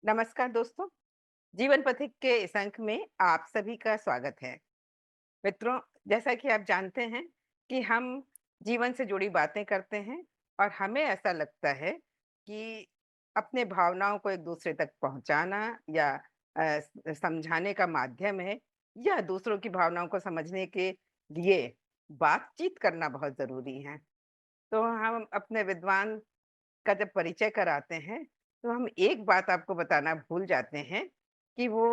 नमस्कार दोस्तों, जीवन पथिक के इस अंक में आप सभी का स्वागत है। मित्रों, जैसा कि आप जानते हैं कि हम जीवन से जुड़ी बातें करते हैं और हमें ऐसा लगता है कि अपने भावनाओं को एक-दूसरे तक पहुँचाना या समझाने का माध्यम है या दूसरों की भावनाओं को समझने के लिए बातचीत करना बहुत ज़रूरी है। तो हम अपने विद्वान का जब परिचय कराते हैं, तो हम एक बात आपको बताना भूल जाते हैं कि वो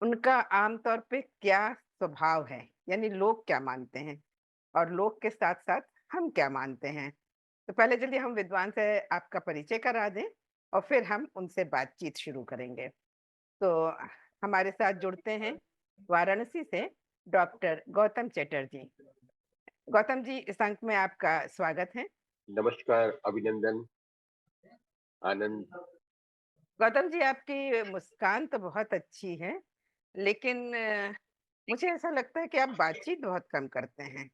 उनका आम तौर पे क्या स्वभाव है, यानी लोग क्या मानते हैं और लोग के साथ-साथ हम क्या मानते हैं। तो पहले चलिए हम विद्वान से आपका परिचय करा दें और फिर हम उनसे बातचीत शुरू करेंगे। तो हमारे साथ जुड़ते हैं वाराणसी से डॉक्टर गौतम चटर्जी। गौतम जी, इस अंक में आपका स्वागत है। नमस्कार, अभिनंदन, आनंद। गौतम जी, आपकी मुस्कान तो बहुत अच्छी है, लेकिन मुझे ऐसा लगता है कि आप बातचीत बहुत कम करते हैं।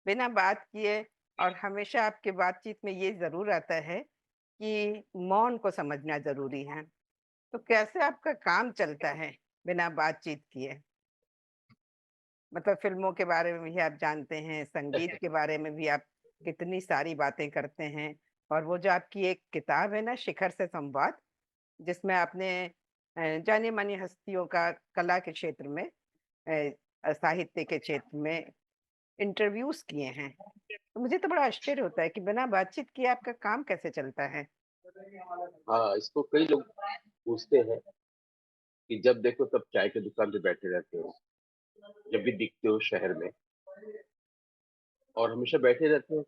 बिना बात किए और हमेशा आपकी बातचीत में ये ज़रूर आता है कि मौन को समझना ज़रूरी है। तो कैसे आपका काम चलता है बिना बातचीत किए? मतलब फ़िल्मों के बारे में भी आप जानते हैं, संगीत के बारे में भी आप कितनी सारी बातें करते हैं और वो जो आपकी एक किताब है ना, शिखर से संवाद, जिसमें आपने जानी-मानी हस्तियों का कला के क्षेत्र में साहित्य के क्षेत्र में इंटरव्यूज़ किए हैं। तो मुझे तो बड़ा आश्चर्य होता है कि बिना बातचीत किए आपका काम कैसे चलता है? हाँ, इसको कई लोग पूछते हैं कि जब देखो तब चाय की दुकान पे बैठे रहते हो, जब भी दिखते हो शहर में और हमेशा बैठे रहते हो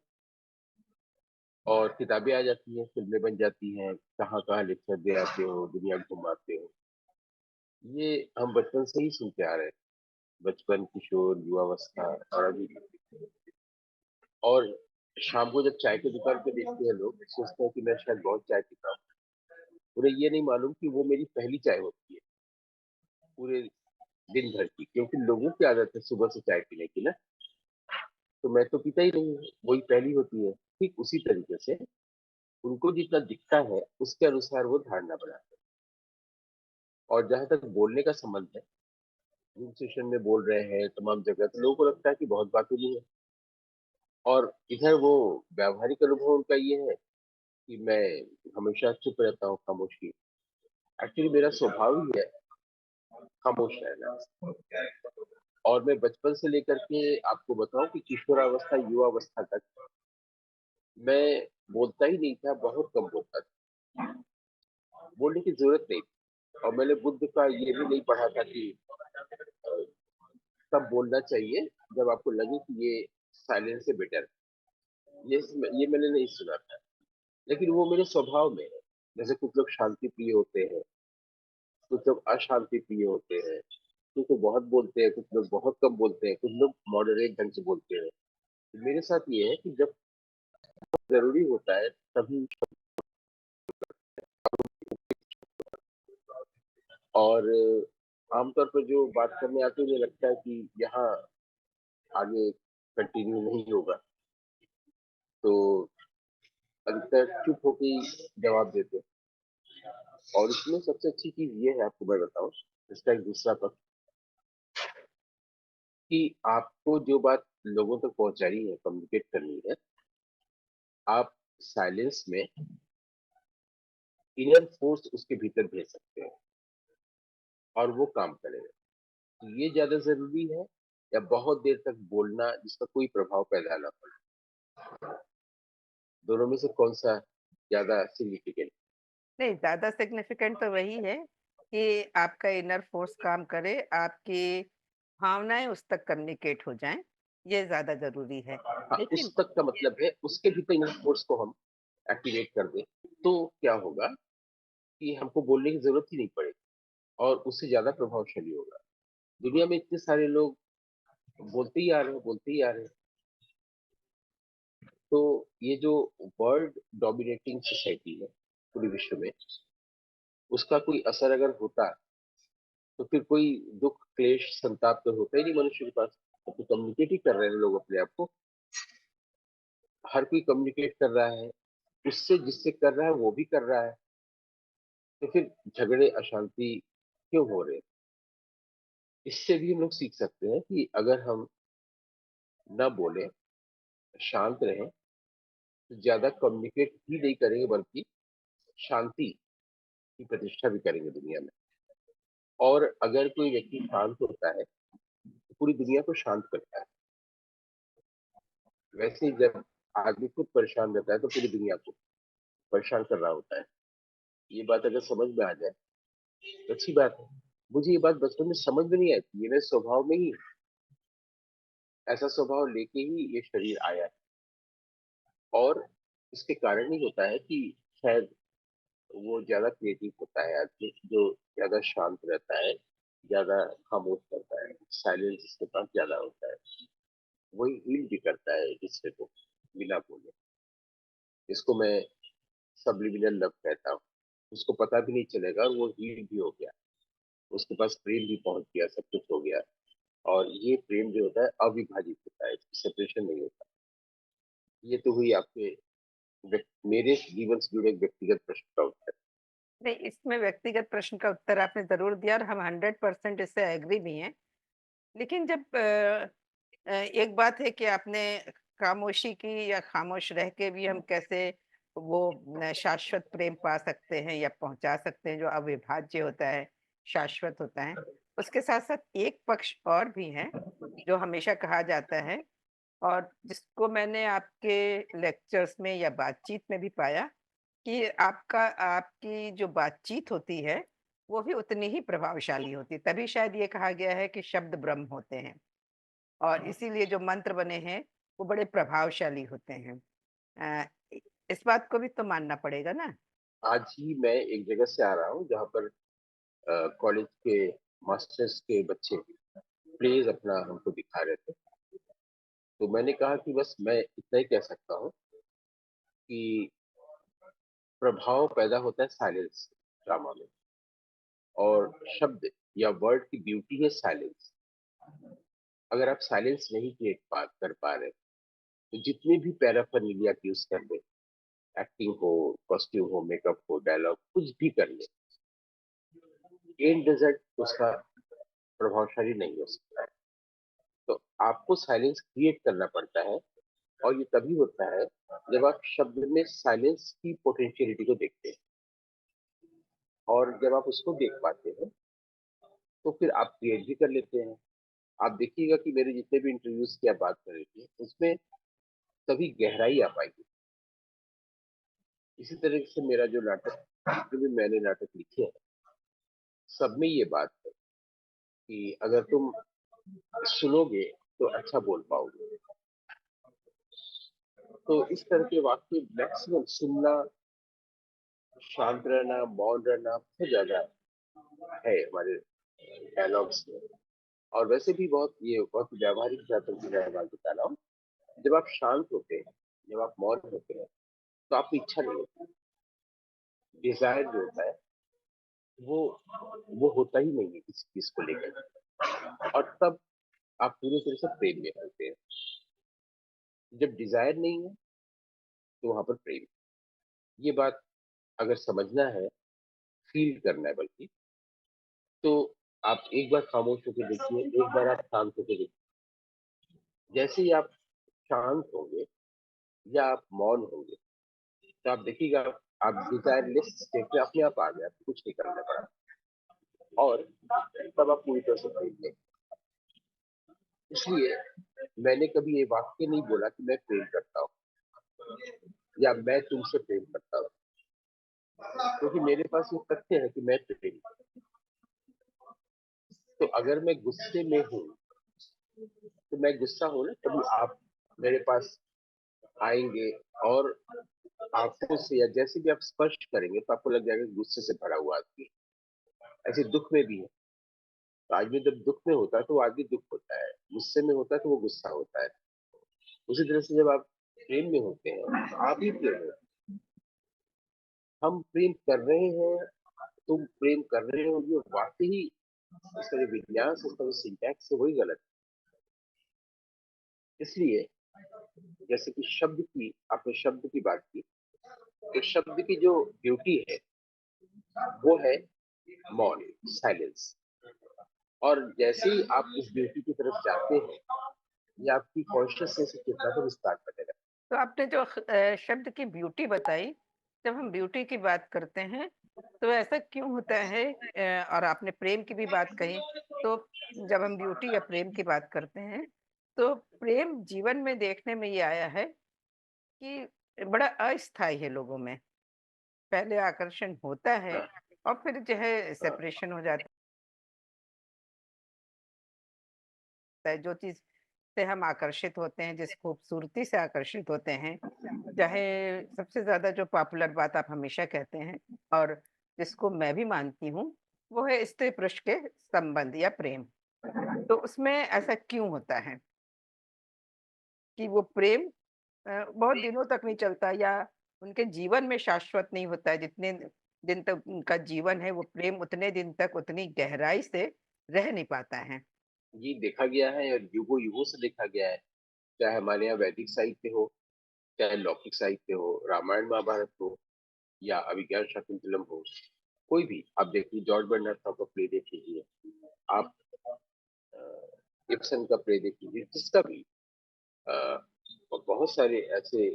और किताबें आ जाती हैं, फ़िल्में बन जाती हैं, कहाँ-कहाँ लेक्चर दे आते हो, दुनिया घुमाते हो। ये हम बचपन से ही सुनते आ रहे हैं, बचपन, किशोर, युवावस्था और अभी और शाम को जब चाय की दुकान पे देखते हैं लोग, सोचते हैं कि मैं शायद बहुत चाय पीता हूँ। उन्हें ये नहीं मालूम कि वो मेरी पहली चाय होती है, पूरे दिन भर की, क्योंकि लोगों की आदत है सुबह से चाय पीने की ना, तो मैं तो पीता ही नहीं हूँ, वही पहली होती है। ठीक उसी तरीके से उनको जितना दिखता है, उसके अनुसार वो धारणा बनाते हैं। और जहाँ तक बोलने का संबंध है, जिन सेशन में बोल रहे हैं तमाम जगह, तो लोगों को लगता है कि बहुत बातें नहीं है। और इधर वो व्यावहारिक अनुभव उनका ये है कि मैं हमेशा चुप रहता हूँ, खामोशी। एक्चुअली मेरा स्वभाव ही है खामोश रहना। और मैं बचपन से लेकर के आपको बताऊं कि किशोरावस्था युवावस्था तक मैं बोलता ही नहीं था, बहुत कम बोलता था। बोलने की ज़रूरत नहीं थी और मैंने बुद्ध का ये भी नहीं पढ़ा था कि अ, तब बोलना चाहिए जब आपको लगे कि ये साइलेंस से बेटर है। ये मैंने नहीं सुना था, लेकिन वो मेरे स्वभाव में है। जैसे कुछ लोग शांति प्रिय होते हैं, कुछ लोग अशांति प्रिय होते हैं, कुछ लोग बहुत बोलते हैं, कुछ लोग बहुत कम बोलते हैं, कुछ लोग मॉडरेट ढंग से बोलते हैं। मेरे साथ ये है कि जब ज़रूरी होता है तभी। और आमतौर पर जो बात करने आते हैं मुझे लगता है कि यहाँ आगे कंटिन्यू नहीं होगा, तो अधिकतर चुप होके ही जवाब देते हैं। और इसमें सबसे अच्छी चीज ये है, आपको मैं बताऊं, इसका एक दूसरा पक्ष, कि आपको जो बात लोगों तक पहुंचानी है, कम्युनिकेट करनी है, आप साइलेंस में इनर फोर्स उसके भीतर भेज सकते हैं और वो काम करेगा। तो ये ज्यादा जरूरी है या बहुत देर तक बोलना जिसका कोई प्रभाव पैदा ना पड़े? दोनों में से कौन सा ज्यादा सिग्निफिकेंट? नहीं, ज़्यादा सिग्निफिकेंट तो वही है कि आपका इनर फ़ोर्स काम करे, आपकी भावनाएँ उस तक कम्युनिकेट हो जाएँ, ये ज़्यादा ज़रूरी है। हाँ, उस लेकिन तक का मतलब है उसके भीतर इनर फोर्स को हम एक्टिवेट कर दें, तो क्या होगा कि हमको बोलने की जरूरत ही नहीं पड़ेगी और उससे ज्यादा प्रभावशाली होगा। दुनिया में इतने सारे लोग बोलते ही आ रहे हैं, बोलते ही आ रहे हैं। तो ये जो वर्ल्ड डोमिनेटिंग सोसाइटी है पूरे विश्व में, उसका कोई असर अगर होता तो फिर कोई दुख क्लेश संताप तो होता ही नहीं मनुष्य के पास। तो कम्युनिकेट ही कर रहे हैं लोग अपने आप को, हर कोई कम्युनिकेट कर रहा है, उससे जिससे कर रहा है वो भी कर रहा है। तो फिर झगड़े, अशांति क्यों हो रहे हैं? इससे भी हम लोग सीख सकते हैं कि अगर हम ना बोलें, शांत रहें, तो ज़्यादा कम्युनिकेट ही नहीं करेंगे बल्कि शांति की प्रतिष्ठा भी करेंगे दुनिया में। और अगर कोई व्यक्ति शांत होता है, तो पूरी दुनिया को शांत करता है। वैसे ही जब आदमी खुद परेशान रहता है, तो पूरी दुनिया को परेशान कर रहा होता है। ये बात अगर समझ में आ जाए, तो अच्छी बात है। मुझे ये बात बचपन में समझ में नहीं आई थी, ये मेरे स्वभाव में ही ऐसा स्वभाव लेके ही ये शरीर आया है। और इसके कारण ही होता है कि शायद वो ज़्यादा क्रिएटिव होता है आदमी, जो ज़्यादा शांत रहता है, ज़्यादा खामोश रहता है, साइलेंस जिसके पास ज़्यादा होता है, वही हील भी करता है दूसरे को, बिना बोले। इसको मैं सब्लिमिनल लव कहता हूँ। उसको पता भी नहीं चलेगा और वो हील भी हो गया। उसके पास प्रेम भी पहुँच गया, सब कुछ हो गया। और ये प्रेम जो होता है अविभाजित होता है, इसकी सेपरेशन नहीं होता। ये तो हुई आपके मेरे जीवन से जुड़े एक व्यक्तिगत प्रश्न का उत्तर। नहीं, इसमें व्यक्तिगत प्रश्न का उत्तर आपने ज़रूर दिया और हम 100% इससे एग्री भी हैं। लेकिन जब एक बात है कि आपने खामोशी की या खामोश रह के भी हम कैसे वो शाश्वत प्रेम पा सकते हैं या पहुँचा सकते हैं जो अविभाज्य होता है, शाश्वत होता है। उसके साथ-साथ एक पक्ष और भी है, जो हमेशा कहा जाता है और जिसको मैंने आपके लेक्चर्स में या बातचीत में भी पाया कि आपकी जो बातचीत होती है, वो भी उतनी ही प्रभावशाली होती है। तभी शायद ये कहा गया है कि शब्द ब्रह्म होते हैं और इसीलिए जो मंत्र बने हैं, वो बड़े प्रभावशाली होते हैं। अ, इ इस बात को भी तो मानना पड़ेगा ना? आज ही मैं एक जगह से आ रहा हूँ जहाँ पर कॉलेज के मास्टर्स के बच्चे प्लेज अपना हमको दिखा रहे थे। तो मैंने कहा कि बस मैं इतना ही कह सकता हूँ कि प्रभाव पैदा होता है साइलेंस ड्रामा में। और शब्द या वर्ड की ब्यूटी है साइलेंस। अगर आप साइलेंस नहीं कर पा रहे, तो जितने भी पैराफर्नेलिया यूज कर ले, एक्टिंग हो, कॉस्ट्यूम हो, मेकअप हो, डायलॉग कुछ भी कर ले, एंड रिजल्ट उसका प्रभावशाली नहीं हो सकता है। तो आपको साइलेंस क्रिएट करना पड़ता है। और ये तभी होता है जब आप शब्द में साइलेंस की पोटेंशियलिटी को देखते हैं। और जब आप उसको देख पाते हैं, तो फिर आप क्रिएट भी कर लेते हैं। आप देखिएगा कि मेरे जितने भी इंटरव्यूज की आप बात कर रही थी, उसमें तभी गहराई आ पाएगी। इसी तरह से मेरा जो नाटक, जो भी मैंने नाटक लिखे हैं, सब में ये बात है कि अगर तुम सुनोगे तो अच्छा बोल पाओगे। तो इस तरह के वाक्य मैक्सिमम सुनना, शांत रहना, मौन रहना बहुत ज्यादा है हमारे डायलॉग्स में। और वैसे भी बहुत ये बहुत व्यावहारिक ज्यादा मैं बात बता रहा हूँ। जब आप शांत होते हैं, जब आप मौन होते हैं, तो आपकी इच्छा नहीं होती। डिजायर जो होता है, वो वो होता ही नहीं है किसी चीज को लेकर। और तब आप पूरी तरह से प्रेम में होते हैं। जब डिजायर नहीं है, तो वहां पर प्रेम। ये बात अगर समझना है, फील करना है बल्कि, तो आप एक बार खामोश होकर देखिए, एक बार आप शांत होकर देखिए। जैसे ही आप शांत होंगे या आप मौन होंगे, तो आप देखिएगा, आप डिजायर लिस्ट स्टेट में अपने आप आ गया, आपको कुछ नहीं करना पड़ा। और तब आप पूरी तरह से प्रेम में। इसलिए मैंने कभी ये वाक्य नहीं बोला कि मैं प्रेम करता हूँ या मैं तुमसे प्रेम करता हूँ, क्योंकि मेरे पास ये तथ्य है कि मैं प्रेम। तो अगर मैं गुस्से में हूँ, तो मैं गुस्सा हूँ ना, तभी आप मेरे पास आएंगे। और आंखों से या जैसे भी आप स्पर्श करेंगे, तो आपको लग जाएगा कि गुस्से से भरा हुआ आदमी है। ऐसे दुख में भी है। तो आदमी जब दुख में होता है, तो वो आदमी दुख होता है, गुस्से में होता है तो वो गुस्सा होता है। उसी तरह से जब आप प्रेम में होते हैं, तो आप ही प्रेम हो। हम प्रेम कर रहे हैं, तुम प्रेम कर रहे हो, ये वाकई ही इसका जो विन्यास, इसका जो सिंटैक्स है, वही गलत है। इसलिए जैसे कि शब्द की, आपने शब्द की बात की, तो शब्द की जो ब्यूटी है, वो है मौन, साइलेंस। और जैसे ही आप इस ब्यूटी की तरफ जाते हैं, ये आपकी कॉन्शियसनेस कितना तो विस्तार करेगा। तो आपने जो शब्द की ब्यूटी बताई, जब हम ब्यूटी की बात करते हैं, तो ऐसा क्यों होता है और आपने प्रेम की भी बात कही, तो जब हम ब्यूटी या प्रेम की बात करते हैं, तो प्रेम जीवन में देखने में ये आया है कि बड़ा अस्थायी है लोगों में। पहले आकर्षण होता है हाँ, और फिर जो है हाँ, सेपरेशन हो जाता है। जो चीज़ से हम आकर्षित होते हैं, जिस खूबसूरती से आकर्षित होते हैं, चाहे सबसे ज़्यादा जो पॉपुलर बात आप हमेशा कहते हैं और जिसको मैं भी मानती हूँ, वो है स्त्री-पुरुष के संबंध या प्रेम। तो उसमें ऐसा क्यों होता है कि वो प्रेम बहुत दिनों तक नहीं चलता या उनके जीवन में शाश्वत नहीं होता है, जितने दिन तक उनका जीवन है, वो प्रेम उतने दिन तक उतनी गहराई से रह नहीं पाता है? ये देखा गया है और युगों-युगों से देखा गया है। चाहे हमारे यहाँ वैदिक साहित्य हो, चाहे लौकिक साहित्य हो, रामायण महाभारत हो या अभिज्ञान शाकुंतलम हो, कोई भी आप देखिए, जॉर्ज बर्नार्ड शॉ का प्ले देख लीजिए, आप इब्सन का प्ले देख लीजिए, जिसका भी अ, और बहुत सारे ऐसे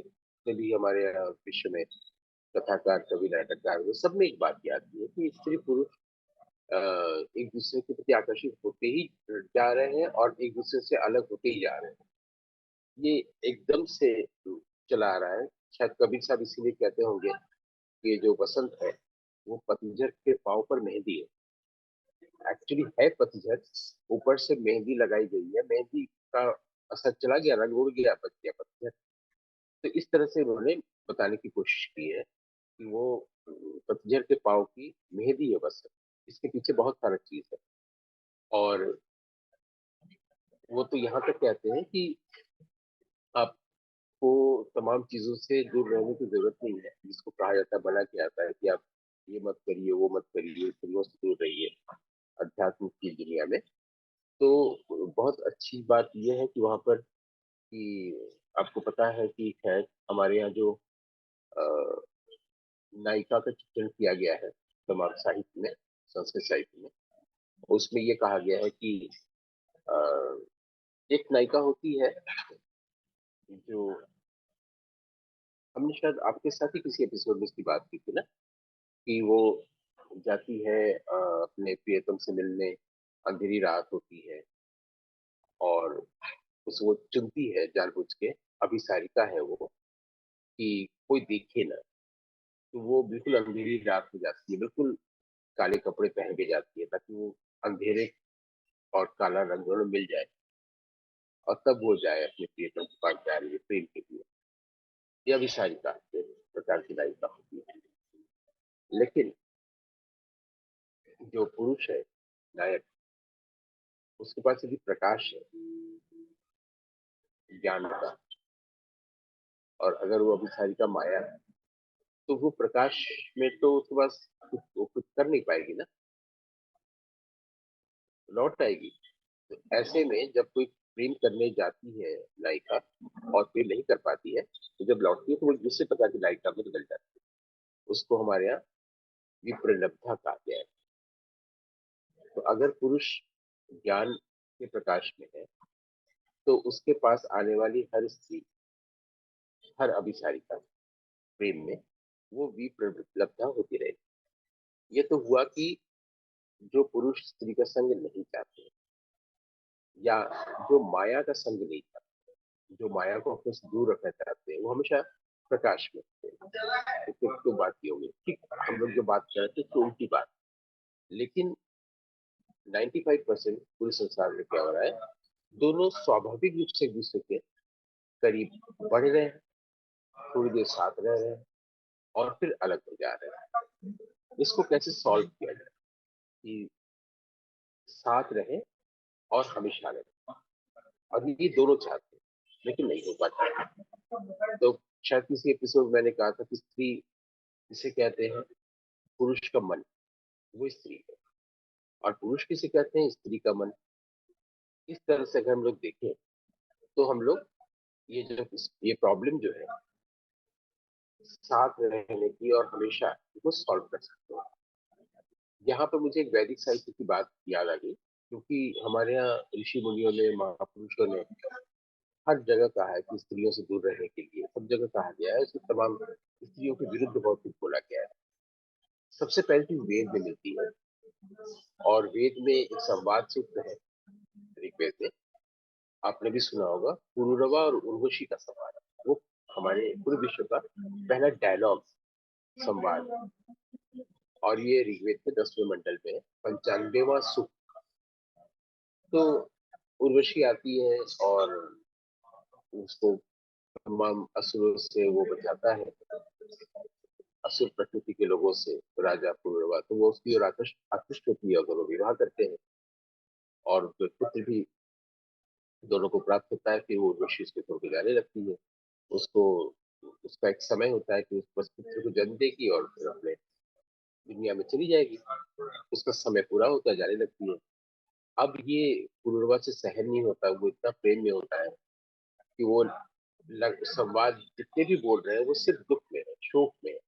कवि हमारे यहाँ विश्व में, कथाकार, कवि, नाटककार, वो सब में एक बात ये आती है कि स्त्री पुरुष अ, एक दूसरे के प्रति आकर्षित होते ही जा रहे हैं और एक दूसरे से अलग होते ही जा रहे हैं। ये एकदम से चला आ रहा है। शायद कबीर साहब इसीलिए कहते होंगे कि ये जो बसंत है, वो पतझड़ के पाँव पर मेहंदी है। एक्चुअली है पतझड़, ऊपर से मेहंदी लगाई गई है, मेहंदी का असर चला गया, रंग उड़ गया, बच गया पतझड़। तो इस तरह से उन्होंने बताने की कोशिश की है कि वो पतझड़ के पाँव की मेहंदी है बस। इसके पीछे बहुत सारा चीज है। और वो तो यहाँ तक कहते हैं कि आपको तमाम चीजों से दूर रहने की जरूरत नहीं है, जिसको कहा जाता है, मना किया जाता है कि आप ये मत करिए, वो मत करिए, फिल्मों से दूर रहिए अध्यात्म की दुनिया में। तो बहुत अच्छी बात यह है कि वहां पर कि आपको पता है कि खैर हमारे यहाँ जो अ, नायिका का चित्रण किया गया है तमाम साहित्य में, संस्कृत साहित्य में, उसमें ये कहा गया है कि अ, एक नायिका होती है जो, हमने शायद आपके साथ ही किसी एपिसोड में इसकी बात की थी ना, कि वो जाती है अपने प्रियतम से मिलने, अंधेरी रात होती है और वो चुनती है जानबूझ के, अभिसारिका है वो, कि कोई देखे ना। तो वो बिल्कुल अंधेरी रात हो जाती है, बिल्कुल काले कपड़े पहन के जाती है ताकि वो अंधेरे और काला रंग दोनों मिल जाए और तब वो जाए अपने प्रियतम के पास जा रही है प्रेम के लिए। ये अभिसारिका एक प्रकार की नायिका होती है। लेकिन जो पुरुष है नायक, उसके पास यदि प्रकाश है ज्ञान का, और अगर वो अभिसारिका माया है, तो वो प्रकाश में तो उसके पास वो कुछ कर नहीं पाएगी ना, लौट आएगी। तो ऐसे में जब कोई प्रेम करने जाती है नायिका और प्रेम नहीं कर पाती है, तो जब लौटती है तो वो एक दूसरे प्रकार की नायिका में बदल जाती है। उसको हमारे यहाँ विप्रलब्धता कहा गया है। तो अगर पुरुष ज्ञान के प्रकाश में है, तो उसके पास आने वाली हर स्त्री, हर अभिसारिका प्रेम में वो विप्रलब्धता होती रहेगी। ये तो हुआ कि जो पुरुष स्त्री का संग नहीं चाहते, या जो माया का संग नहीं चाहते, जो माया को अपने से दूर रखना चाहते हैं, वो हमेशा प्रकाश में होते हैं। तो बात ये होगी ठीक, हम लोग जो बात कर रहे थे तो उल्टी बात। लेकिन 95% पूरे संसार में क्या हो रहा है, दोनों स्वाभाविक रूप से एक दूसरे के करीब बढ़ रहे हैं, थोड़ी देर साथ रह रहे हैं और फिर अलग हो जा रहे हैं। इसको कैसे सॉल्व किया जाए कि साथ रहे और हमेशा रहे, और ये दोनों चाहते हैं लेकिन नहीं हो पाता। तो शायद किसी एपिसोड मैंने कहा था कि स्त्री जिसे कहते हैं पुरुष का मन, वो स्त्री है, और पुरुष किसे कहते हैं, स्त्री का मन। इस तरह से अगर हम लोग देखें तो हम लोग ये जो ये प्रॉब्लम जो है साथ रहने की और हमेशा इसको सॉल्व कर सकते हैं। यहाँ पे मुझे एक वैदिक साहित्य की बात याद आ गई, क्योंकि हमारे यहाँ ऋषि मुनियों ने, महापुरुषों ने हर जगह कहा है कि स्त्रियों से दूर रहने के लिए, सब जगह कहा गया है, उसमें तमाम स्त्रियों के विरुद्ध बहुत कुछ बोला गया है। सबसे पहली चीज वेद में मिलती है, और वेद में एक संवाद सूत्र है ऋग्वेद में, आपने भी सुना होगा, पुरुरवा और उर्वशी का संवाद। वो हमारे पूरे विश्व का पहला डायलॉग, संवाद। और ये ऋग्वेद के 10वें मंडल में है, 95वां सूक्त। तो उर्वशी आती है और उसको तमाम असुरों से वो बचाता है, असुर प्रकृति के लोगों से, राजा पुरुरवा। तो वो उसकी ओर आकृष्ट होती है और दोनों विवाह करते हैं, और जो पुत्र भी दोनों को प्राप्त होता है। फिर वो उर्वशी उसको छोड़ के जाने लगती है। उसको उसका एक समय होता है कि उस बस पुत्र को जन्म देगी और फिर अपने दुनिया में चली जाएगी। उसका समय पूरा होता है, जाने लगती है। अब ये पुरुरवा से सहन नहीं होता, वो इतना प्रेम में होता है कि वो संवाद जितने भी बोल रहे हैं वो सिर्फ दुख में है, शोक में है।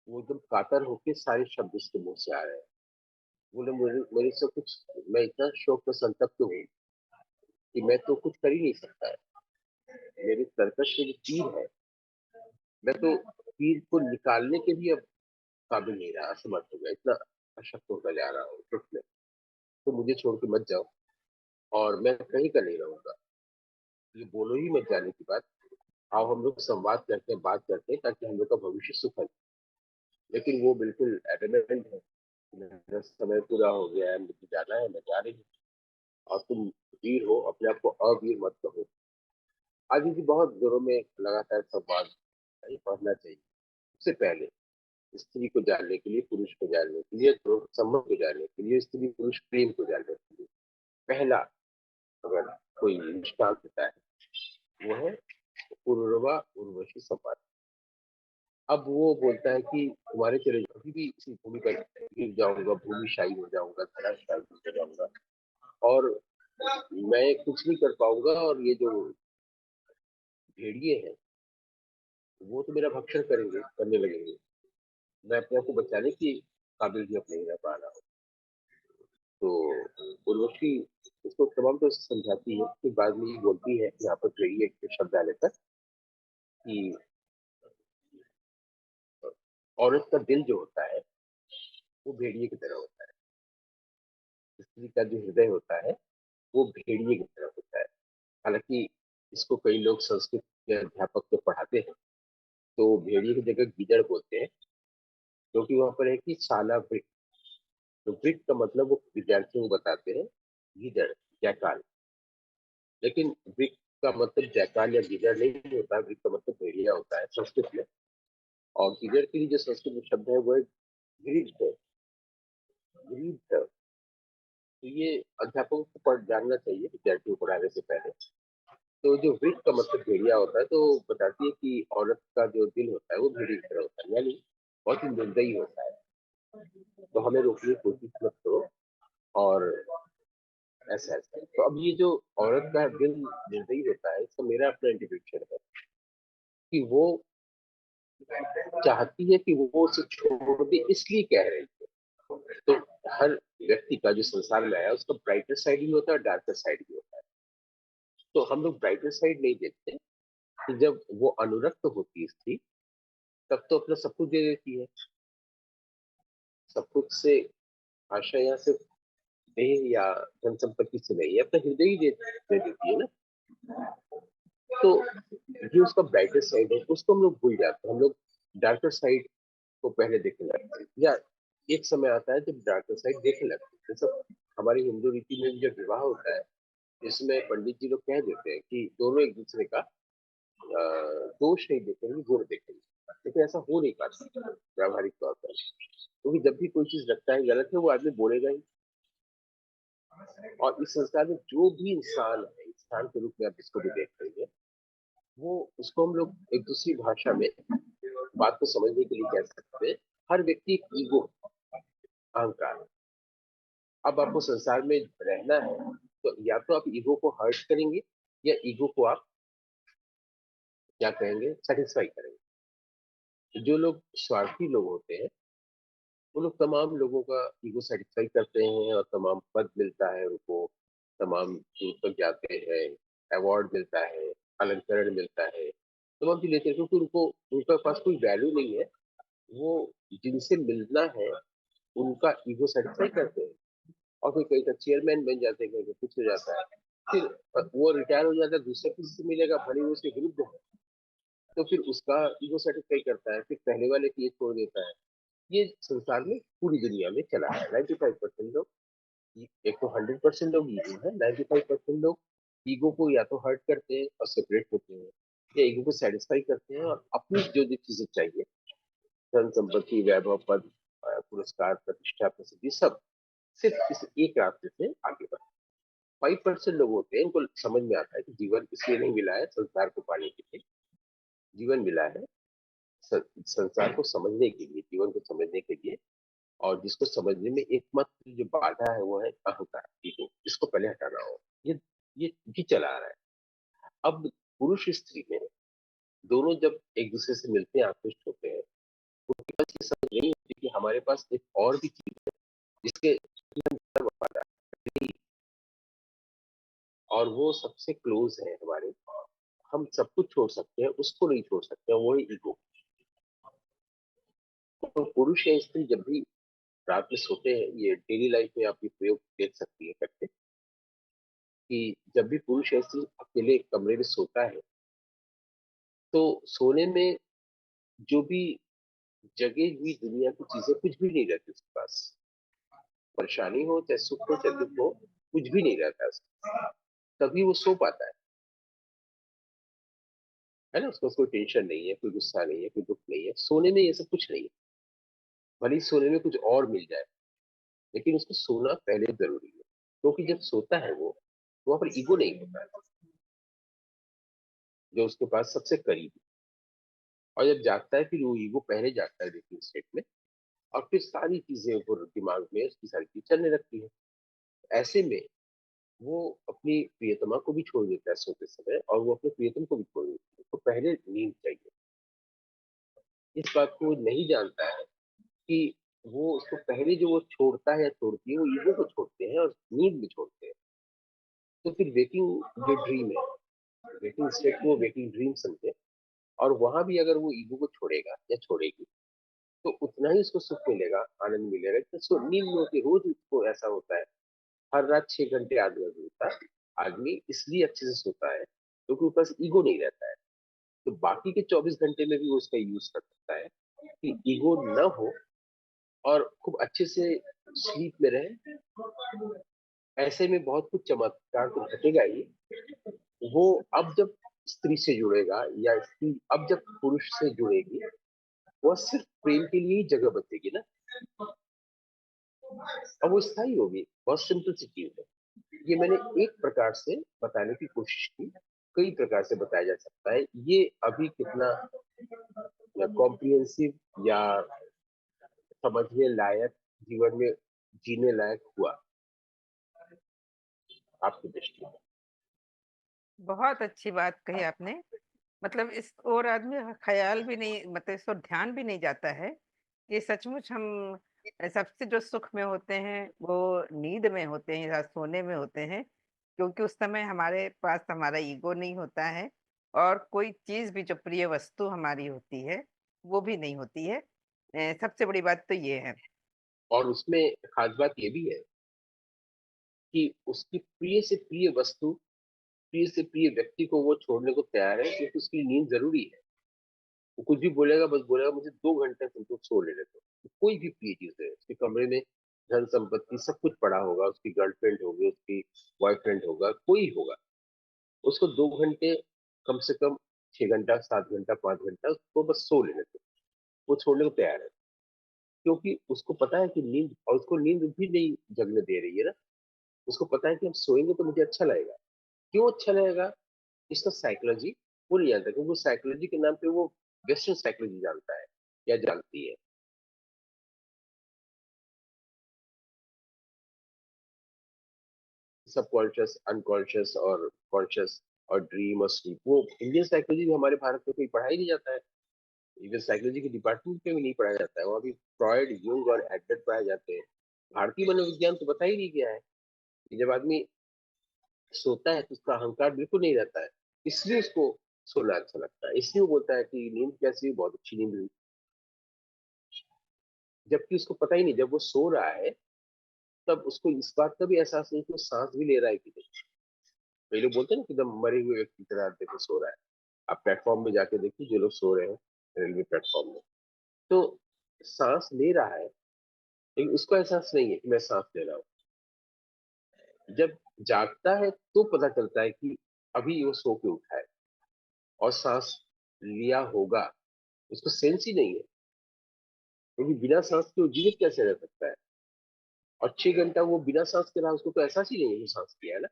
वो एकदम कातर होके सारे शब्द उसके मुंह से आ रहे हैं। बोले मेरे मेरे से कुछ, मैं इतना शोक में संतप्त हूँ कि मैं तो कुछ कर ही नहीं सकता है। मेरी कर्कश में जो तीर है, मैं तो तीर को निकालने के भी अब काबिल नहीं रहा, असमर्थ हो गया, इतना अशक्त होता जा रहा हूँ दुख में। तो मुझे छोड़ के मत जाओ, और मैं कहीं का नहीं रहूंगा। ये बोलो ही मत जाने की बात। आओ हम लोग संवाद करते हैं, बात करते हैं, ताकि हम लोग का भविष्य सुखद। लेकिन वो बिल्कुल एडमेंट है, मेरा समय पूरा हो गया है, मुझे जाना है, मैं जा रही हूँ। और तुम वीर हो, अपने आप को अवीर मत कहो। आदि जी बहुत जोरों में लगातार संवाद पढ़ना चाहिए। उससे पहले स्त्री को जानने के लिए, पुरुष को जानने के लिए, संबंध को जानने के लिए, स्त्री पुरुष प्रेम को जानने के लिए पहला अगर कोई दृष्टांत होता है, वो है पुरुरवा उर्वशी संवाद। अब वो बोलता है कि तुम्हारे चले कभी भी इसी भूमि पर गिर जाऊंगा, भूमिशाही हो जाऊंगा, धराशायी हो जाऊंगा, और मैं कुछ नहीं कर पाऊंगा, और ये जो भेड़िए हैं वो तो मेरा भक्षण करेंगे, करने लगेंगे। मैं अपने आप को बचाने की काबिल भी अब नहीं रह पा रहा हूँ। तो उर्वशी इसको तमाम तो समझाती है, फिर बाद में ये बोलती है, यहाँ पर भेड़िए के शब्द आने पर, कि औरत का दिल जो होता है वो भेड़िए की तरह होता है, स्त्री का जो हृदय होता है वो भेड़िए की तरह होता है। हालांकि इसको कई लोग संस्कृत के अध्यापक को पढ़ाते हैं, तो भेड़िए की जगह गीदड़ बोलते हैं, क्योंकि वहां पर है कि शाला वृक्ष। तो वृक्ष का मतलब वो विद्यार्थियों को बताते हैं गीदड़, जयकाल। लेकिन वृक्ष का मतलब जयकाल या गीदड़ नहीं होता, वृक्ष का मतलब भेड़िया होता है संस्कृत में। और गीदड़ के लिए जो संस्कृत में शब्द है वो है ग्रीड है, ग्रीड है। तो ये अध्यापकों को पढ़ जानना चाहिए विद्यार्थियों को पढ़ाने से पहले। तो जो वृक्ष का मतलब भेड़िया होता है, तो बताती है कि औरत का जो दिल होता है वो भेड़िए की तरह होता है, यानी बहुत ही निर्दयी होता है। तो हमें रोकने की कोशिश मत करो, और ऐसा ऐसा। तो अब ये जो औरत का दिल निर्दयी होता है, इसका मेरा अपना इंटरप्रिटेशन है कि वो चाहती है कि वो उसे छोड़ दे, इसलिए कह रही है। तो हर व्यक्ति का जो संसार में आया उसका ब्राइटर साइड भी होता है और डार्कर साइड भी होता है। तो हम लोग ब्राइटर साइड नहीं देखते कि जब वो अनुरक्त होती है स्त्री, तब तो अपना सब कुछ दे देती है। सब कुछ से आशा यहाँ सिर्फ देह या धन संपत्ति से नहीं है, अपना हृदय ही दे देती है ना। तो ये उसका ब्राइटर साइड है, उसको हम लोग भूल जाते हैं। हम लोग डार्कर साइड को पहले देखने लगते हैं, या एक समय आता है जब डार्कर साइड देखने लगते हैं। जैसे हमारी हिंदू रीति में भी जब विवाह होता है, इसमें पंडित जी लोग कह देते हैं कि दोनों एक दूसरे का दोष नहीं देखेंगे, गुण देखेंगे। लेकिन ऐसा हो नहीं पाता व्यावहारिक तौर पर, क्योंकि जब भी कोई चीज लगता है गलत है, वो आदमी बोलेगा ही। और इस संसार में जो भी इंसान है, इंसान के रूप में आप जिसको भी देख रही है, वो उसको हम लोग एक दूसरी भाषा में बात को समझने के लिए कह सकते हैं, हर व्यक्ति एक ईगो, अहंकार। अब आपको संसार में रहना है, तो या तो आप ईगो को हर्ट करेंगे, या ईगो को आप क्या कहेंगे, सेटिस्फाई करेंगे। जो लोग स्वार्थी लोग होते हैं, वो लोग तमाम लोगों का ईगो सेटिस्फाई करते हैं और तमाम पद मिलता है उनको, तमाम दूर तक जाते हैं, अवार्ड मिलता है, अलंकरण मिलता है, तमाम चीज लेते हैं क्योंकि उनको उनके पास कोई वैल्यू नहीं है। वो जिनसे मिलना है उनका ईगो सेटिस्फाई करते हैं और फिर कहीं का चेयरमैन बन जाते हैं, कहीं का कुछ हो जाता है। फिर वो रिटायर हो जाता है, दूसरे किसी से मिलेगा, भले ही वो उसके विरुद्ध है, तो फिर उसका ईगो सेटिस्फाई करता है, फिर पहले वाले की ये छोड़ देता है। ये संसार में पूरी दुनिया में चला है। 95% लोग, एक तो 100% लोग ईगो है, 95% लोग ईगो को या तो हर्ट करते हैं और सेपरेट होते हैं, या ईगो को सेटिस्फाई करते हैं और अपनी जो जो चीजें चाहिए, धन संपत्ति, वैभव, पद, पुरस्कार, प्रतिष्ठा, प्रसिद्धि, सब सिर्फ इस एक रास्ते से आगे बढ़ते। 5% लोग होते हैं, उनको समझ में आता है कि जीवन इसलिए नहीं मिला है संसार को पाने के लिए, जीवन मिला है संसार को समझने के लिए, जीवन को समझने के लिए। और जिसको समझने में एकमात्र जो बाधा है वो है अहंकार, ईगो। इसको पहले हटाना हो। ये चला आ रहा है। अब पुरुष स्त्री में दोनों जब एक दूसरे से मिलते हैं, आकृष्ट होते हैं, उनके पास ये समझ नहीं होती कि हमारे पास एक और भी चीज है जिसके वफादार नहीं, और वो सबसे क्लोज है हमारे। हम सब कुछ छोड़ सकते हैं, उसको नहीं छोड़ सकते हैं, वो है ईगो। तो पुरुष या स्त्री जब भी रात में सोते हैं, ये डेली लाइफ में आप ये प्रयोग देख सकती है करते, कि जब भी पुरुष या स्त्री अकेले कमरे में सोता है, तो सोने में जो भी जगी हुई दुनिया की चीजें कुछ भी नहीं रहती उसके पास। परेशानी हो चाहे सुख हो चाहे दुख हो, कुछ भी नहीं रहता उसके, तभी वो सो पाता है ना। उसको कोई टेंशन नहीं है, कोई गुस्सा नहीं है, कोई दुख नहीं है, सोने में ये सब कुछ नहीं है। भले ही सोने में कुछ और मिल जाए, लेकिन उसको सोना पहले जरूरी है, क्योंकि जब सोता है वो, वहां पर ईगो नहीं होता है, जो उसके पास सबसे करीब है। और जब जागता है फिर वो ईगो पहले जागता है वेकिंग स्टेट में, और फिर सारी चीजें वो दिमाग में उसकी सारी चीज चलने लगती है। ऐसे में वो अपनी प्रियतमा को भी छोड़ देता है सोते समय, और वो अपने प्रियतम को भी छोड़ देती है। तो पहले नींद चाहिए। इस बात को वो नहीं जानता है कि वो उसको पहले जो वो छोड़ता है या छोड़ती है, वो ईगो को छोड़ते हैं और नींद भी छोड़ते हैं। तो फिर वेकिंग जो ड्रीम है, वेकिंग स्टेट को वेकिंग ड्रीम समझे, और वहां भी अगर वो ईगो को छोड़ेगा या छोड़ेगी, तो उतना ही उसको सुख मिलेगा, आनंद मिलेगा। तो नींद में होती रोज उसको ऐसा होता है, हर रात 6 घंटे 8 घंटे होता है। आदमी इसलिए अच्छे से सोता है क्योंकि उसके पास ईगो नहीं रहता है। तो बाकी के 24 घंटे में भी वो उसका यूज कर सकता है कि ईगो न हो और खूब अच्छे से स्लीप में रहे। ऐसे में बहुत कुछ चमत्कार तो घटेगा ही। वो अब जब स्त्री से जुड़ेगा, या स्त्री अब जब पुरुष से जुड़ेगी, वो सिर्फ प्रेम के लिए ही जगह बचेगी ना। अब वो स्थायी होगी। बहुत सिंपल सी चीज है। ये मैंने एक प्रकार से बताने की कोशिश की, कई प्रकार से बताया जा सकता है। ये अभी कितना कॉम्प्रिहेंसिव या समझने लायक, जीवन में जीने लायक हुआ आपकी दृष्टि में? बहुत अच्छी बात कही आपने। मतलब इस ओर आदमी का ख़्याल भी नहीं, मतलब इस ओर ध्यान भी नहीं जाता है कि सचमुच हम सबसे जो सुख में होते हैं, वो नींद में होते हैं या सोने में होते हैं। क्योंकि उस समय हमारे पास हमारा ईगो नहीं होता है और कोई चीज़ भी जो प्रिय वस्तु हमारी होती है, वो भी नहीं होती है। सबसे बड़ी बात तो ये है। और उसमें खास बात ये भी है कि उसकी प्रिय से प्रिय वस्तु, प्रिय से प्रिय व्यक्ति को वो छोड़ने को तैयार है, क्योंकि उसकी नींद जरूरी है। वो कुछ भी बोलेगा, बस बोलेगा मुझे 2 घंटे तुमको सो लेने दो। तो कोई भी प्रिय चीज है, उसके कमरे में धन संपत्ति सब कुछ पड़ा होगा, उसकी गर्लफ्रेंड होगी, उसकी बॉयफ्रेंड होगा, कोई होगा, उसको 2 घंटे, कम से कम 6 घंटा, 7 घंटा, 5 घंटा उसको बस सो लेने दो। वो छोड़ने को तैयार है, क्योंकि उसको पता है कि नींद, और उसको नींद भी नहीं जगने दे रही है ना। उसको पता है कि हम सोएंगे तो मुझे अच्छा लगेगा। क्यों अच्छा लगेगा? इसका साइकोलॉजी वो नहीं जानता, क्योंकि साइकोलॉजी के नाम पे वो वेस्टर्न साइकोलॉजी जानता है या जानती है। सब कॉन्शियस, अनकॉन्शियस और कॉन्शियस, और ड्रीम और स्लीप, वो इंडियन साइकोलॉजी में हमारे भारत में कोई पढ़ाई नहीं जाता है। इवन साइकोलॉजी के डिपार्टमेंट में भी नहीं पढ़ाया जाता है, वहाँ भी फ्रॉइड, यूंग और एडलर पढ़ाए जाते हैं। भारतीय मनोविज्ञान तो बता ही नहीं गया है कि जब आदमी सोता है तो उसका अहंकार बिल्कुल नहीं रहता है, इसलिए उसको सोना अच्छा लगता है, इसलिए वो बोलता है कि नींद कैसी हुई, बहुत अच्छी नींद हुई। जबकि उसको पता ही नहीं, जब वो सो रहा है तब उसको इस बात का भी एहसास नहीं कि वो सांस भी ले रहा है कि नहीं। कई लोग बोलते हैं ना कि एकदम मरे हुए व्यक्ति की तरह देखो सो रहा है। आप प्लेटफॉर्म में जाके देखिए, जो लोग सो रहे हैं रेलवे प्लेटफॉर्म में, तो सांस ले रहा है लेकिन उसको एहसास नहीं है कि मैं सांस ले रहा हूँ। जब जागता है तो पता चलता है कि अभी वो सो के उठा है और सांस लिया होगा, उसको सेंस ही नहीं है, क्योंकि बिना सांस के वो जीवित कैसे रह सकता है। और 6 घंटा वो बिना सांस के रहा, उसको तो एहसास ही नहीं है कि सांस किया है ना।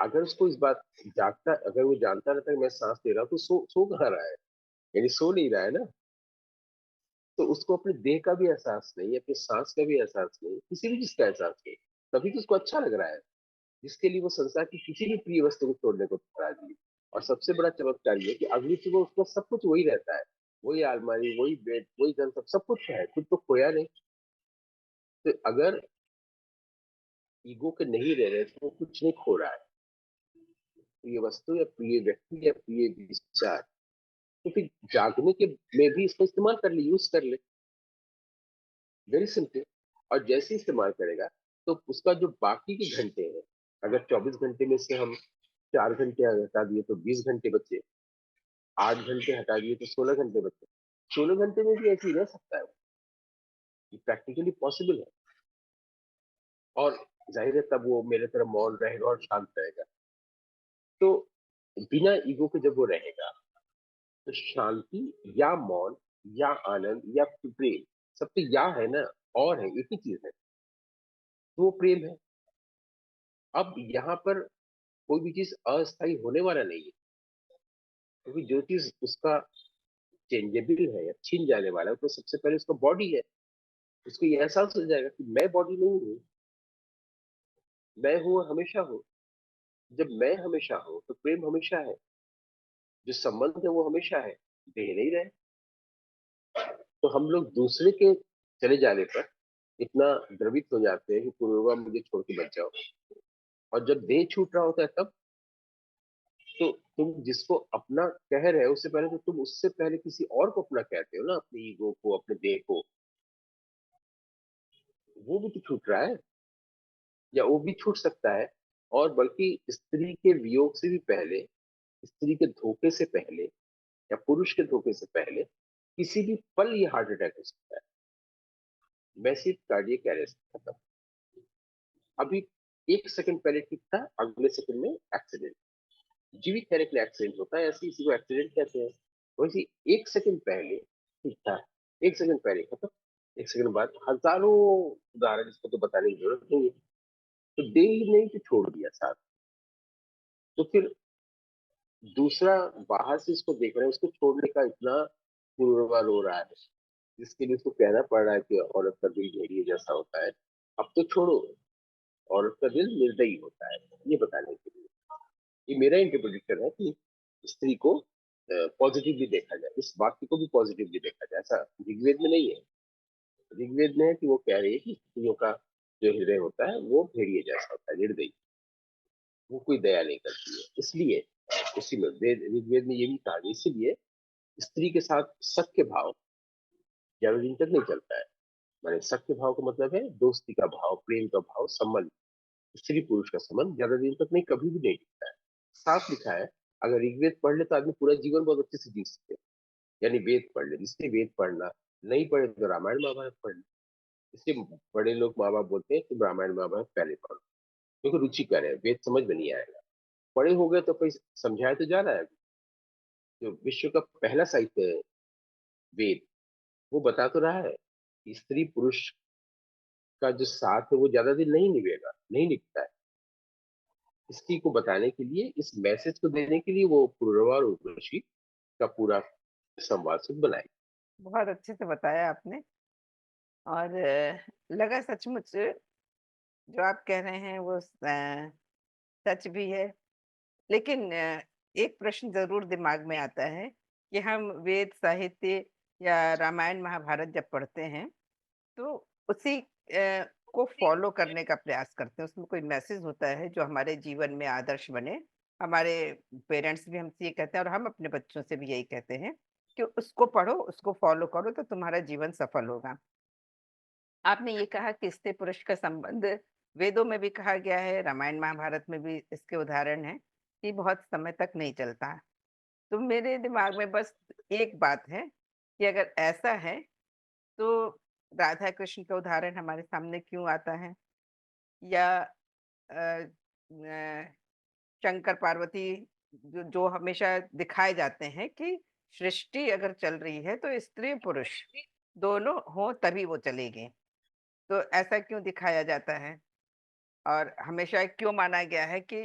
अगर उसको इस बात जागता, अगर वो जानता रहता है कि मैं सांस ले रहा हूँ, तो सो कहाँ रहा है, यानी सो नहीं रहा है ना। तो उसको अपने देह का भी एहसास नहीं, अपने सांस का भी एहसास नहीं, किसी भी चीज का एहसास नहीं। तभी तो उसको अच्छा लग रहा है, जिसके लिए वो संसार की किसी भी प्रिय वस्तु को छोड़ने को तैयार है। और सबसे बड़ा चमत्कार ये है कि अगली सुबह उसका सब कुछ वही रहता है, वही अलमारी, वही बेड, वही घर, सब सब कुछ है, कुछ तो खोया नहीं। तो अगर ईगो के नहीं रह रहे तो वो कुछ नहीं खो रहा है, प्रिय वस्तु या प्रिय व्यक्ति या प्रिय विचार। तो फिर जागने के में भी इसका इस्तेमाल कर ले, यूज कर ले, वेरी सिंपल। और जैसे ही इस्तेमाल करेगा तो उसका जो बाकी के घंटे हैं, अगर 24 घंटे में से हम 4 घंटे हटा दिए तो 20 घंटे बचे, 8 घंटे हटा दिए तो 16 घंटे बचे। 16 घंटे में भी ऐसे ही रह सकता है, ये प्रैक्टिकली पॉसिबल है। और जाहिर है तब वो मेरे तरह मौन रहेगा और शांत रहेगा। तो बिना ईगो के जब वो रहेगा तो शांति या मौन या आनंद या प्रेम, सब तो या है ना, और है, एक ही चीज है, तो वो प्रेम है। अब यहाँ पर कोई भी चीज अस्थायी होने वाला नहीं है, क्योंकि जो चीज उसका चेंजेबल है या छीन जाने वाला है, तो सबसे पहले उसका बॉडी है। उसको ये एहसास हो जाएगा कि मैं बॉडी नहीं हूँ, मैं हूँ और हमेशा हूँ। जब मैं हमेशा हूँ तो प्रेम हमेशा है, जो संबंध है वो हमेशा है, देह नहीं रहे। तो हम लोग दूसरे के चले जाने पर इतना द्रवित हो जाते हैं कि पुनर्वा मुझे छोड़ के बच जाओ। और जब देह छूट रहा होता है तब, तो तुम जिसको अपना कह रहे हो उससे पहले तो तुम उससे पहले किसी और को अपना कहते हो ना, अपने ईगो को, अपने देह को। वो भी तो छूट रहा है, या वो भी छूट सकता है। और बल्कि स्त्री के वियोग से भी पहले, स्त्री के धोखे से पहले या पुरुष के धोखे से पहले किसी भी पल ये हार्ट अटैक हो सकता है, मैसिव कार्डियक अरेस्ट खत्म। अभी 1 सेकंड पहले ठीक था, अगले सेकंड में एक्सीडेंट। जीवित रहने के लिए एक्सीडेंट होता है, ऐसे इसी को एक्सीडेंट कहते हैं। वैसे 1 सेकंड पहले ठीक था, 1 सेकंड पहले खत्म। 1 सेकंड बाद हजारों उदाहरण, इसको तो बताने की जरूरत नहीं है। तो दे ही नहीं तो छोड़ दिया साथ। तो फिर दूसरा बाहर से इसको देख रहा है, उसको छोड़ने का इतना पूर्वाभास हो रहा है, जिसके लिए उसको कहना पड़ रहा है कि औरत का दिल भेड़िए जैसा होता है। अब तो छोड़ो, औरत का दिल निर्दयी होता है, ये बताने के लिए। ये मेरा इंटरप्रिटेशन है कि स्त्री को पॉजिटिवली देखा जाए, इस वाक्य को भी पॉजिटिवली देखा जाए। ऐसा ऋग्वेद में नहीं है। ऋग्वेद में है कि वो कह रही है कि स्त्रियों का जो हृदय होता है वो भेड़िए जैसा होता है, निर्दयी, वो कोई दया नहीं करती है। इसलिए उसी में ऋग्वेद में ये भी कहा गया, इसीलिए स्त्री के साथ सख्य भाव ज्यादा दिन तक नहीं चलता है। माने सख्य भाव का मतलब है दोस्ती का भाव, प्रेम का भाव, संबंध। स्त्री पुरुष का संबंध ज्यादा दिन तक नहीं, कभी भी नहीं टिकता है। साफ लिखा है, अगर ऋग्वेद पढ़ ले तो आदमी पूरा जीवन बहुत अच्छे से जी सकते हैं। यानी वेद पढ़ ले, जिसने वेद पढ़ना नहीं पढ़े तो रामायण महाभारत पढ़ ले। इसलिए बड़े लोग माँ बाप बोलते हैं कि रामायण महाभारत पहले पढ़ो, क्योंकि रुचि कर है, वेद समझ में नहीं आएगा। पढ़े हो गए तो कोई समझाया तो जा रहा है। जो विश्व का पहला साहित्य है वेद, वो बता तो रहा है कि स्त्री पुरुष का जो साथ है वो ज्यादा दिन नहीं निभेगा, नहीं निभता है। इसी को बताने के लिए, इस मैसेज को देने के लिए वो पूर्वा और उर्वशी का पूरा संवाद सुध बनाई। बहुत अच्छे से बताया आपने। और लगा सचमुच जो आप कह रहे हैं वो सच भी है। लेकिन एक प्रश्न ज़रूर दिमाग में आता है कि हम वेद साहित्य या रामायण महाभारत जब पढ़ते हैं तो उसी को फॉलो करने का प्रयास करते हैं। उसमें कोई मैसेज होता है जो हमारे जीवन में आदर्श बने। हमारे पेरेंट्स भी हमसे ये कहते हैं और हम अपने बच्चों से भी यही कहते हैं कि उसको पढ़ो, उसको फॉलो करो तो तुम्हारा जीवन सफल होगा। आपने ये कहा कि स्त्री पुरुष का संबंध वेदों में भी कहा गया है, रामायण महाभारत में भी इसके उदाहरण हैं कि बहुत समय तक नहीं चलता। तो मेरे दिमाग में बस एक बात है कि अगर ऐसा है तो राधा कृष्ण का उदाहरण हमारे सामने क्यों आता है? या शंकर पार्वती जो जो हमेशा दिखाए जाते हैं कि सृष्टि अगर चल रही है तो स्त्री पुरुष दोनों हों तभी वो चलेगी। तो ऐसा क्यों दिखाया जाता है? और हमेशा क्यों माना गया है कि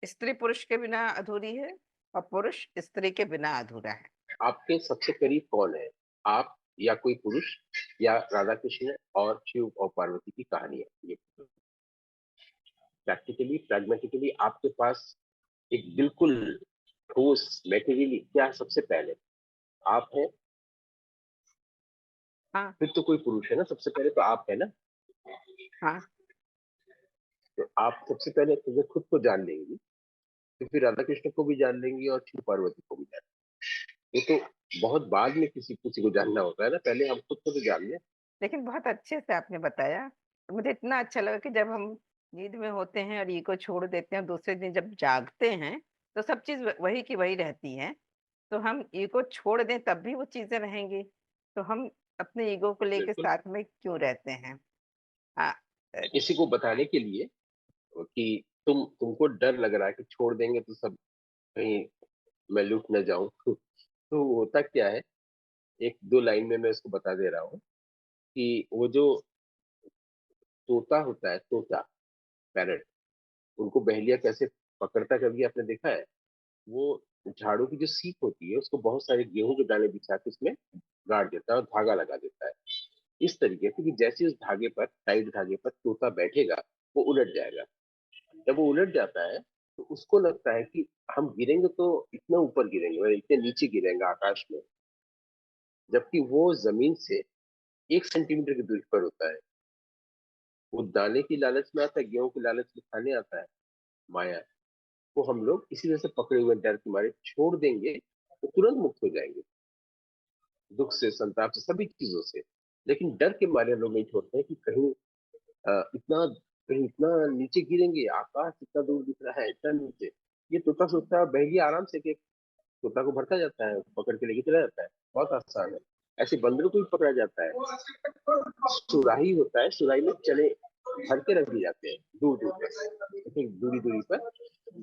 स्त्री पुरुष के बिना अधूरी है और पुरुष स्त्री के बिना अधूरा है? आपके सबसे करीब कौन है? आप या कोई पुरुष या राधा कृष्ण और शिव और पार्वती की कहानी है? ये प्रैक्टिकली प्रैग्मेटिकली आपके पास एक बिल्कुल ठोस मटेरियली क्या है सबसे पहले? आप हैं, हाँ, फिर तो कोई पुरुष है ना, सबसे पहले तो आप है ना। हाँ। तो आप सबसे पहले तो खुद को जान लेंगी, तो फिर राधा कृष्ण को भी जान लेंगी और शिव पार्वती को भी जान लेंगी। ये तो बहुत बाद में किसी किसी को जानना होता है ना, पहले हम खुद को तो जान लें। लेकिन बहुत अच्छे से आपने बताया। मुझे इतना अच्छा लगा कि जब हम नींद में होते हैं और ईगो छोड़ देते हैं और दूसरे दिन जब जागते हैं, तो सब चीज़ वही की वही रहती है। तो हम ईगो छोड़ दें तब भी वो चीज़ें रहेंगी। तो हम अपने ईगो को लेके बिल्कुल, साथ में क्यों रहते हैं? अ, अ, इसी को बताने के लिए कि तुमको डर लग रहा है कि छोड़ देंगे तो सब कहीं मैं लूट न जाऊं। तो होता क्या है, एक दो लाइन में मैं इसको बता दे रहा हूँ कि वो जो तोता होता है, तोता पैरट, उनको बहेलिया कैसे पकड़ता, कभी आपने देखा है? वो झाड़ू की जो सीख होती है उसको बहुत सारे गेहूं के दाने बिछा के उसमें गाड़ देता है और धागा लगा देता है, इस तरीके से कि जैसे उस धागे पर, टाइट धागे पर तोता बैठेगा, वो उलट जाएगा। जब वो उलट जाता है तो उसको लगता है कि हम गिरेंगे तो इतना ऊपर गिरेंगे और इतने नीचे गिरेंगे आकाश में, जबकि वो जमीन से 1 सेंटीमीटर की दूरी पर होता है। वो दाने की लालच में आता है, गेहूं की लालच में खाने आता है, माया। वो हम लोग इसी वजह से पकड़े हुए डर के मारे छोड़ देंगे तो तुरंत मुक्त हो जाएंगे, दुख से, संताप से, सभी चीजों से। लेकिन डर के मारे लोग नहीं छोड़ते हैं कि कहीं इतना नीचे गिरेंगे, आकाश इतना दूर दिख रहा है, इतना नीचे। ये तोता सोचता है, बहेलिया आराम से, कि तोता को भरता जाता है, पकड़ के लेके चला जाता है, बहुत आसान है। ऐसे बंदरों को भी पकड़ा जाता है। सुराही होता है, सुराही में चने भर के रख दिए जाते हैं दूर दूर तक, दूरी दूरी पर,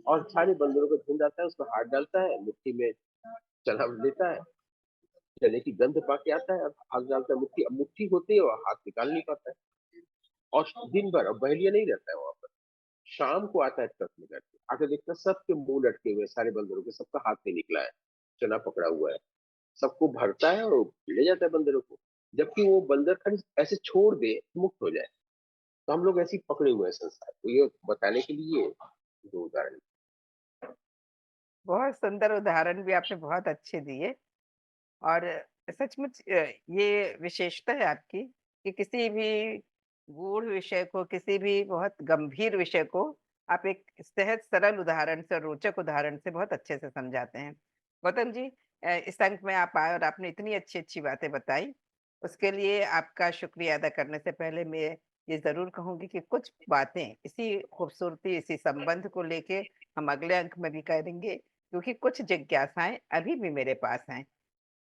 और सारे बंदरों का झुंड आता है, उसको हाथ डालता है, मिट्टी में चना लेता है, चने की गंध पाके आता है, अब हाथ डालता है, मुट्ठी, अब मुट्ठी होती है और हाथ निकाल नहीं पाता है। और दिन भर, अब बहेलिया नहीं रहता है वहां पर, शाम को आता है ट्रक में करके, आके देखता है सबके मुंह लटके हुए हैं, सारे बंदरों के, सबका हाथ नहीं निकला है, चना पकड़ा हुआ है। सबको भरता है और ले जाता है बंदरों को, जबकि वो बंदर खाली ऐसे छोड़ दे तो मुक्त हो जाए। तो हम लोग ऐसे ही पकड़े हुए हैं संसार, तो ये बताने के लिए दो उदाहरण। बहुत सुंदर उदाहरण भी आपने बहुत अच्छे दिए और सचमुच ये विशेषता है आपकी कि किसी भी गूढ़ विषय को, किसी भी बहुत गंभीर विषय को आप एक सहज सरल उदाहरण से और रोचक उदाहरण से बहुत अच्छे से समझाते हैं। गौतम जी, इस अंक में आप आए और आपने इतनी अच्छी-अच्छी बातें बताई, उसके लिए आपका शुक्रिया अदा करने से पहले मैं ये ज़रूर कहूँगी कि कुछ बातें इसी खूबसूरती, इसी संबंध को लेके हम अगले अंक में भी करेंगे, क्योंकि कुछ जिज्ञासाएँ अभी भी मेरे पास हैं।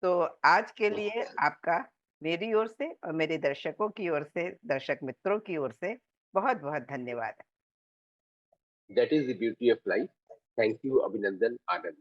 तो आज के लिए आपका मेरी ओर से और मेरे दर्शकों की ओर से, दर्शक मित्रों की ओर से बहुत-बहुत धन्यवाद। That is the beauty of life. Thank you, अभिनंदन, आनंद।